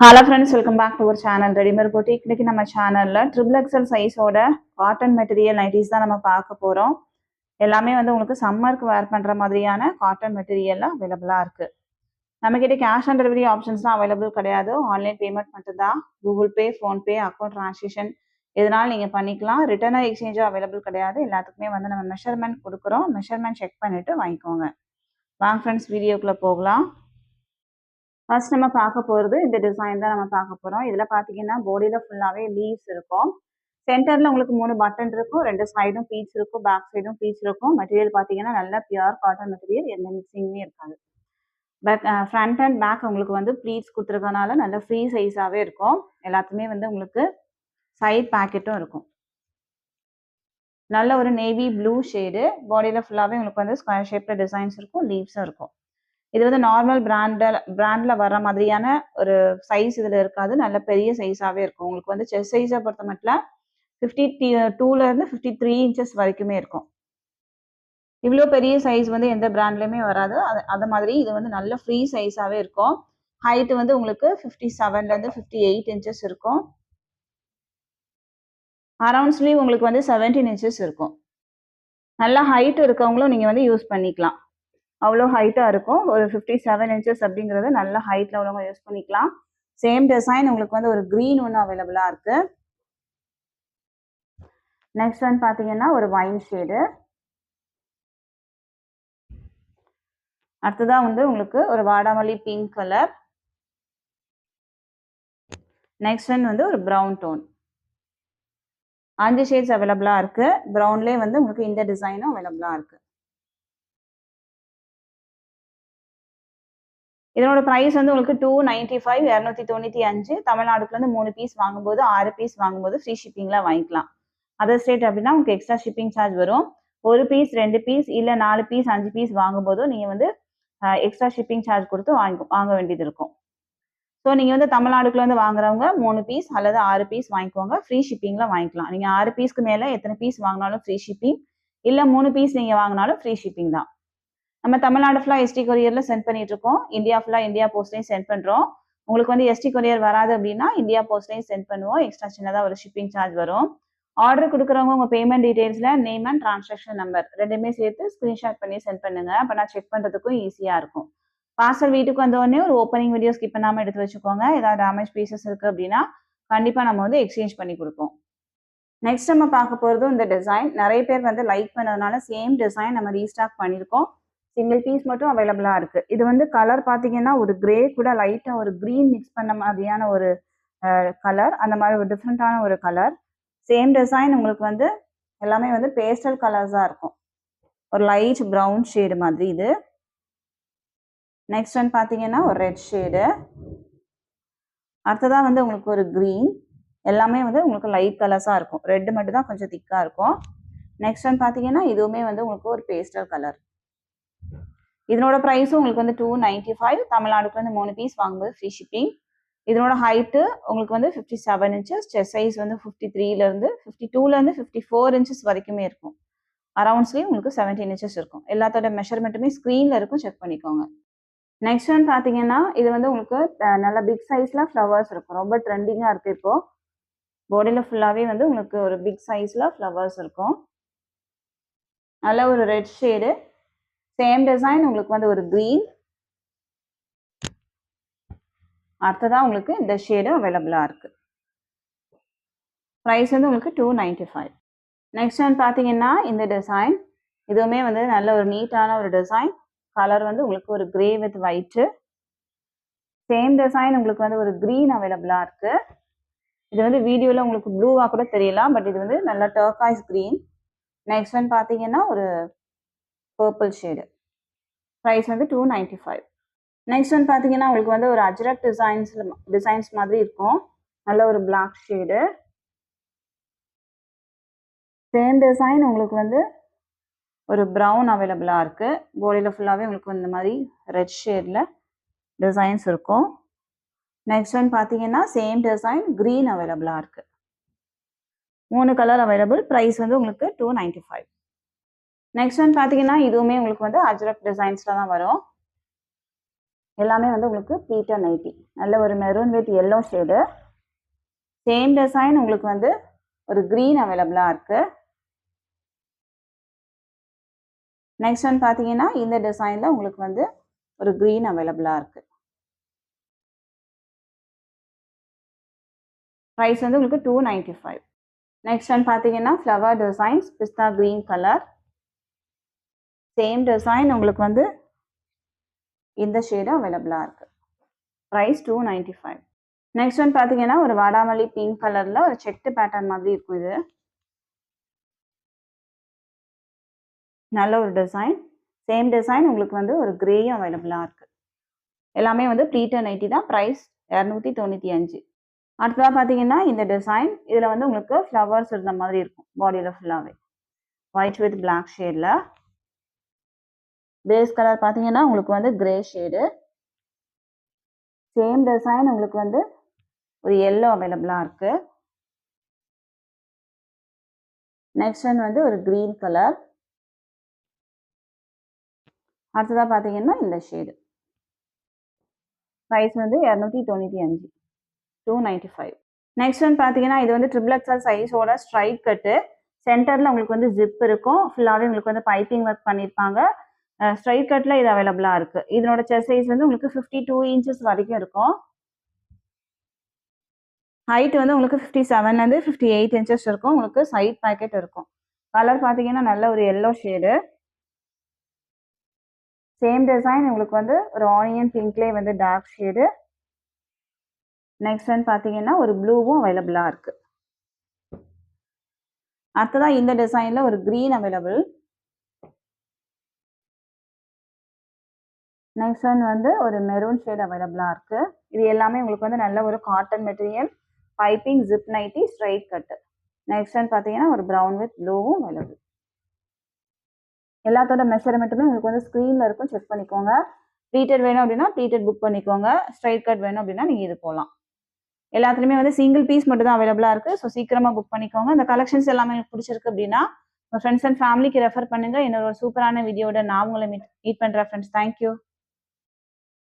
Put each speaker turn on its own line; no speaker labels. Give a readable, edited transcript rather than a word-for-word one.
Hello friends, welcome back to our channel Ready-Made Boutique. இன்னைக்கு நம்ம சேனல்ல ட்ரிபிள் எக்ஸல் சைஸோட காட்டன் மெட்டீரியல் நைட்டிஸ் தான் நம்ம பார்க்க போறோம். எல்லாமே வந்து உங்களுக்கு சம்மருக்கு வேர் பண்ற மாதிரியான காட்டன் மெட்டீரியல்ல அவைலபிளா இருக்கு. நம்ம கிட்ட கேஷ் ஆன் டெலிவரி ஆப்ஷன்ஸ் தான் அவைலபிள் கிடையாது. ஆன்லைன் பேமெண்ட் மட்டும் தான். கூகுள் பே, ஃபோன் பே, அக்கௌண்ட் டிரான்சாக்ஷன் எதனால நீங்க பண்ணிக்கலாம். ரிட்டர்ன் எக்ஸ்சேஞ்சும் அவைலபிள் கிடையாது. எல்லாத்துக்குமே வந்து நம்ம மெஷர்மெண்ட் கொடுக்குறோம். மெஷர்மெண்ட் செக் பண்ணிட்டு வாங்கிக்கோங்க. வாங்க ஃப்ரெண்ட்ஸ் வீடியோக்குள்ள போகலாம். ஃபர்ஸ்ட் நம்ம பார்க்க போகிறது இந்த டிசைன் தான் நம்ம பார்க்க போகிறோம். இதில் பார்த்தீங்கன்னா பாடியில் ஃபுல்லாகவே லீவ்ஸ் இருக்கும். சென்டரில் உங்களுக்கு 3 பட்டன் இருக்கும். 2 சைடும் பீச் இருக்கும். பேக் சைடும் பீச் இருக்கும். மெட்டீரியல் பார்த்தீங்கன்னா நல்ல பியூர் காட்டன் மெட்டீரியல். எந்த மிக்சிங்குமே இருக்காது. பட் ஃப்ரண்ட் அண்ட் பேக் உங்களுக்கு வந்து ப்ளீட்ஸ் கொடுத்துருக்கனால நல்ல ஃப்ரீ சைஸாகவே இருக்கும். எல்லாத்துக்குமே வந்து உங்களுக்கு சைட் பேக்கெட்டும் இருக்கும். நல்ல ஒரு நேவி ப்ளூ ஷேடு. பாடியில் ஃபுல்லாகவே உங்களுக்கு வந்து ஸ்கொயர் ஷேப்பில் டிசைன்ஸ் இருக்கும். லீவ்ஸும் இருக்கும். இது வந்து நார்மல் பிராண்ட்ல வர மாதிரியான ஒரு சைஸ் இதில் இருக்காது. நல்ல பெரிய சைஸாகவே இருக்கும். உங்களுக்கு வந்து செஸ்ட் சைஸை பொறுத்த மட்டும் 52லேருந்து 53 இன்ச்சஸ் வரைக்குமே இருக்கும். இவ்வளோ பெரிய சைஸ் வந்து எந்த பிராண்ட்லையுமே வராது. அது மாதிரி இது வந்து நல்ல ஃப்ரீ சைஸாகவே இருக்கும். ஹைட்டு வந்து உங்களுக்கு 57லேருந்து 58 இன்ச்சஸ் இருக்கும். அரவுண்ட் ஸ்லீவ் உங்களுக்கு வந்து 17 இன்ச்சஸ் இருக்கும். நல்ல ஹைட் இருக்கவங்களும் நீங்கள் வந்து யூஸ் பண்ணிக்கலாம். அவ்வளோ ஹைட்டாக இருக்கும். ஒரு 57 இன்ச்சஸ் அப்படிங்கிறது நல்ல ஹைட்டில் உள்ளவங்க யூஸ் பண்ணிக்கலாம். சேம் டிசைன் உங்களுக்கு வந்து ஒரு க்ரீன் ஒன்று அவைலபிளாக இருக்கு. நெக்ஸ்ட் ஒன் பார்த்தீங்கன்னா ஒரு வைன் ஷேடு. அடுத்ததான் வந்து உங்களுக்கு ஒரு வாடாமல்லி பிங்க் கலர். நெக்ஸ்ட் ஒன் வந்து ஒரு ப்ரௌன் டோன். 5 ஷேட்ஸ் அவைலபிளாக இருக்கு. ப்ரௌன்லேயே வந்து உங்களுக்கு இந்த டிசைனும் அவைலபிளாக இருக்கு. இதனோட ப்ரைஸ் வந்து உங்களுக்கு 295 295. தமிழ்நாடுக்குலேருந்து 3 பீஸ் வாங்கும்போது 6 பீஸ் வாங்கும்போது ஃப்ரீ ஷிப்பிங்கில் வாங்கிக்கலாம். அதர் ஸ்டேட் அப்படின்னா உங்களுக்கு எக்ஸ்ட்ரா ஷிப்பிங் சார்ஜ் வரும். 1 பீஸ் 2 பீஸ் இல்லை 4 பீஸ் 5 பீஸ் வாங்கும்போதும் நீங்கள் வந்து எக்ஸ்ட்ரா ஷிப்பிங் சார்ஜ் கொடுத்து வாங்க வேண்டியது இருக்கும். ஸோ நீங்கள் வந்து தமிழ்நாடுக்குள்ளேருந்து வாங்குறவங்க 3 பீஸ் அல்லது 6 பீஸ் வாங்கிக்கோங்க. ஃப்ரீ ஷிப்பிங்கில் வாங்கிக்கலாம். நீங்கள் 6 பீஸ்க்கு மேலே எத்தனை பீஸ் வாங்கினாலும் ஃப்ரீ ஷிப்பிங். இல்லை 3 பீஸ் நீங்கள் வாங்கினாலும் ஃப்ரீ ஷிப்பிங் தான். நம்ம தமிழ்நாடு ஃபுல்லாக எஸ்டி கொரியரில் சென்ட் பண்ணிட்டு இருக்கோம். இந்தியா ஃபுல்லாக இந்தியா போஸ்ட்லையும் சென்ட் பண்ணுறோம். உங்களுக்கு வந்து எஸ்டி கொரியர் வராது அப்படின்னா இந்தியா போஸ்ட்லையும் சென்ட் பண்ணுவோம். எக்ஸ்ட்ரா சின்னதாக ஒரு ஷிப்பிங் சார்ஜ் வரும். ஆர்டர் கொடுக்குறவங்க உங்கள் பேமெண்ட் டீடைல்ஸில் நேம் அண்ட் டிரான்சாக்ஷன் நம்பர் ரெண்டுமே சேர்த்து ஸ்க்ரீன்ஷாட் பண்ணி சென்ட் பண்ணுங்க. அப்போ நான் செக் பண்ணுறதுக்கும் ஈஸியாக இருக்கும். பார்சல் வீட்டுக்கு வந்தோடனே ஒரு ஓப்பனிங் வீடியோ ஸ்கிப் பண்ணாமல் எடுத்து வச்சுக்கோங்க. ஏதாவது டேமேஜ் பீசஸ் இருக்குது அப்படின்னா கண்டிப்பாக நம்ம வந்து எக்ஸ்சேஞ்ச் பண்ணி கொடுப்போம். நெக்ஸ்ட் நம்ம பார்க்க போகிறதும் இந்த டிசைன் நிறைய பேர் வந்து லைக் பண்ணதுனால சேம் டிசைன் நம்ம ரீஸ்டாக் பண்ணியிருக்கோம். சிங்கிள் பீஸ் மட்டும் அவைலபிளாக இருக்குது. இது வந்து கலர் பார்த்தீங்கன்னா ஒரு கிரே கூட லைட்டாக ஒரு க்ரீன் மிக்ஸ் பண்ண மாதிரியான ஒரு கலர். அந்த மாதிரி ஒரு டிஃப்ரெண்ட்டான ஒரு கலர். சேம் டிசைன் உங்களுக்கு வந்து எல்லாமே வந்து பேஸ்டல் கலர்ஸாக இருக்கும். ஒரு லைட் ப்ரௌன் ஷேடு மாதிரி இது. நெக்ஸ்ட் ஒன் பார்த்தீங்கன்னா ஒரு ரெட் ஷேடு. அடுத்ததாக வந்து உங்களுக்கு ஒரு க்ரீன். எல்லாமே வந்து உங்களுக்கு லைட் கலர்ஸாக இருக்கும். ரெட்டு மட்டும் தான் கொஞ்சம் திக்காக இருக்கும். நெக்ஸ்ட் ஒன் பார்த்தீங்கன்னா இதுவுமே வந்து உங்களுக்கு ஒரு பேஸ்டல் கலர். இதனோட ப்ரைஸும் உங்களுக்கு வந்து 295. தமிழ்நாடுக்கு வந்து 3 பீஸ் வாங்கும்போது ஃப்ரீ ஷிப்பிங். இதனோட ஹைட்டு உங்களுக்கு வந்து 57 இன்ச்சஸ். செஸ்ட் சைஸ் வந்து 52லேருந்து 54 இன்ச்சஸ் வரைக்குமே இருக்கும். அரவுண்ட் ஸ்லீவ் உங்களுக்கு 17 இன்ச்சஸ் இருக்கும். எல்லாத்தோட மெஷர்மெண்ட்டுமே ஸ்க்ரீனில் இருக்கும், செக் பண்ணிக்கோங்க. நெக்ஸ்ட் ஒன் பார்த்தீங்கன்னா இது வந்து உங்களுக்கு நல்ல பிக் சைஸில் ஃப்ளவர்ஸ் இருக்கும். ரொம்ப ட்ரெண்டிங்காக இருக்குது இப்போது. பாடியில் ஃபுல்லாகவே வந்து உங்களுக்கு ஒரு பிக் சைஸில் ஃப்ளவர்ஸ் இருக்கும். நல்ல ஒரு ரெட் ஷேடு. சேம் டிசைன் உங்களுக்கு வந்து ஒரு க்ரீன். அடுத்ததான் உங்களுக்கு இந்த ஷேடு அவைலபிளாக இருக்குது. ப்ரைஸ் வந்து உங்களுக்கு 295. நெக்ஸ்ட் ஒன் பார்த்தீங்கன்னா இந்த டிசைன். இதுவுமே வந்து நல்ல ஒரு நீட்டான ஒரு டிசைன். கலர் வந்து உங்களுக்கு ஒரு grey with white. Same design உங்களுக்கு வந்து ஒரு க்ரீன் அவைலபிளாக இருக்குது. இது வந்து வீடியோவில் உங்களுக்கு ப்ளூவாக கூட தெரியலாம். பட் இது வந்து நல்ல டர்காய்ஸ் க்ரீன். நெக்ஸ்ட் ஒன் பார்த்தீங்கன்னா ஒரு பர்பிள் ஷேடு. ப்ரைஸ் வந்து 295. நெக்ஸ்ட் ஒன் பார்த்தீங்கன்னா உங்களுக்கு வந்து ஒரு அஜ்ரக் டிசைன்ஸ் மாதிரி இருக்கும். நல்ல ஒரு பிளாக் ஷேடு. சேம் டிசைன் உங்களுக்கு வந்து ஒரு ப்ரௌன் அவைலபிளாக இருக்குது. பாடியில் ஃபுல்லாகவே உங்களுக்கு இந்த மாதிரி ரெட் ஷேடில் டிசைன்ஸ் இருக்கும். நெக்ஸ்ட் ஒன் பார்த்தீங்கன்னா சேம் டிசைன் க்ரீன் அவைலபிளாக இருக்குது. 3 கலர் அவைலபிள். ப்ரைஸ் வந்து உங்களுக்கு 295. நெக்ஸ்ட் ஒன் பார்த்தீங்கன்னா இதுவுமே உங்களுக்கு வந்து அஜ்ரக் டிசைன்ஸில் தான் வரும். எல்லாமே வந்து உங்களுக்கு பீட்டர் நைட்டி. நல்ல ஒரு maroon with yellow shade. Same design உங்களுக்கு வந்து ஒரு கிரீன் அவைலபிளா இருக்கு. நெக்ஸ்ட் ஒன் பார்த்தீங்கன்னா இந்த டிசைன்ல உங்களுக்கு வந்து ஒரு கிரீன் அவைலபிளா இருக்கு. ப்ரைஸ் வந்து உங்களுக்கு 295. நெக்ஸ்ட் ஒன் பார்த்தீங்கன்னா ஃப்ளவர் டிசைன்ஸ் பிஸ்தா கிரீன் கலர். சேம் டிசைன் உங்களுக்கு வந்து இந்த ஷேடும் அவைலபிளா இருக்கு. ப்ரைஸ் 295. நெக்ஸ்ட் ஒன் பார்த்தீங்கன்னா ஒரு வாடாமல்லி பிங்க் கலர்ல ஒரு செக்டு பேட்டர்ன் மாதிரி இருக்கும். இது நல்ல ஒரு டிசைன். சேம் டிசைன் உங்களுக்கு வந்து ஒரு கிரேயும் அவைலபிளா இருக்கு. எல்லாமே வந்து ப்ளீட்டட் நைட்டி தான். ப்ரைஸ் 295. அடுத்ததாக பார்த்தீங்கன்னா இந்த டிசைன் இதில் வந்து உங்களுக்கு ஃப்ளவர்ஸ் இருந்த மாதிரி இருக்கும். பாடியில் ஃபுல்லாகவே ஒயிட் வித் பிளாக் ஷேடில். பேஸ் கலர் பார்த்தீங்கன்னா உங்களுக்கு வந்து கிரே ஷேடு. சேம் டிசைன் உங்களுக்கு வந்து ஒரு எல்லோ அவைலபிளாக இருக்கு. நெக்ஸ்ட் ஒன் வந்து ஒரு கிரீன் கலர். அடுத்ததாக பார்த்தீங்கன்னா இந்த ஷேடு. ப்ரைஸ் வந்து 295. 295. நெக்ஸ்ட் ஒன் பார்த்தீங்கன்னா இது வந்து ட்ரிபிள் எக்ஸ்எல் சைஸோட ஸ்ட்ரைட் கட்டு. சென்டரில் உங்களுக்கு வந்து ஜிப் இருக்கும். ஃபுல்லாகவே உங்களுக்கு வந்து பைப்பிங் ஒர்க் பண்ணியிருப்பாங்க. ஸ்ட்ரைட் கட்டில் இது அவைலபிளாக இருக்குது. இதனோட செஸ்ட் சைஸ் வந்து உங்களுக்கு 52 இன்ச்சஸ் வரைக்கும் இருக்கும். ஹைட் வந்து உங்களுக்கு 57லேருந்து 58 இன்ச்சஸ் இருக்கும். உங்களுக்கு சைட் பாக்கெட் இருக்கும். கலர் பார்த்தீங்கன்னா நல்ல ஒரு எல்லோ ஷேடு. சேம் டிசைன் உங்களுக்கு வந்து ஒரு ஆனியன் பிங்க்லேயே வந்து டார்க் ஷேடு. நெக்ஸ்ட் ஒன் பார்த்தீங்கன்னா ஒரு ப்ளூவும் அவைலபிளாக இருக்குது. அடுத்ததான் இந்த டிசைனில் ஒரு க்ரீன் அவைலபிள். நெக்ஸ்ட் ஒன் வந்து ஒரு மெரூன் ஷேட் அவைலபிளாக இருக்குது. இது எல்லாமே உங்களுக்கு வந்து நல்ல ஒரு cotton material, piping zip nighty, straight cut. Next one பார்த்தீங்கன்னா ஒரு ப்ரௌன் வித் ப்ளூவும் அவைலபிள். எல்லாத்தோட மெஷர்மெண்ட்டுமே உங்களுக்கு வந்து ஸ்க்ரீனில் இருக்கும், செக் பண்ணிக்கோங்க. ப்ளீட்டட் வேணும் அப்படின்னா ப்ளீட்டட் புக் பண்ணிக்கோங்க. ஸ்ட்ரைட் கட் வேணும் அப்படின்னா நீங்கள் இது போகலாம். எல்லாத்துலேயுமே வந்து சிங்கிள் பீஸ் மட்டும் தான் அவைலபிளாக இருக்குது. ஸோ சீக்கிரமாக புக் பண்ணிக்கோங்க. இந்த கலெக்ஷன்ஸ் எல்லாமே எனக்கு பிடிச்சிருக்கு அப்படின்னா உங்கள் ஃப்ரெண்ட்ஸ் அண்ட் ஃபேமிலிக்கு ரெஃபர் பண்ணுங்கள். இன்னொரு சூப்பரான வீடியோட நான் உங்களை மீட் பண்ணுறேன் ஃப்ரெண்ட்ஸ். தேங்க்யூ.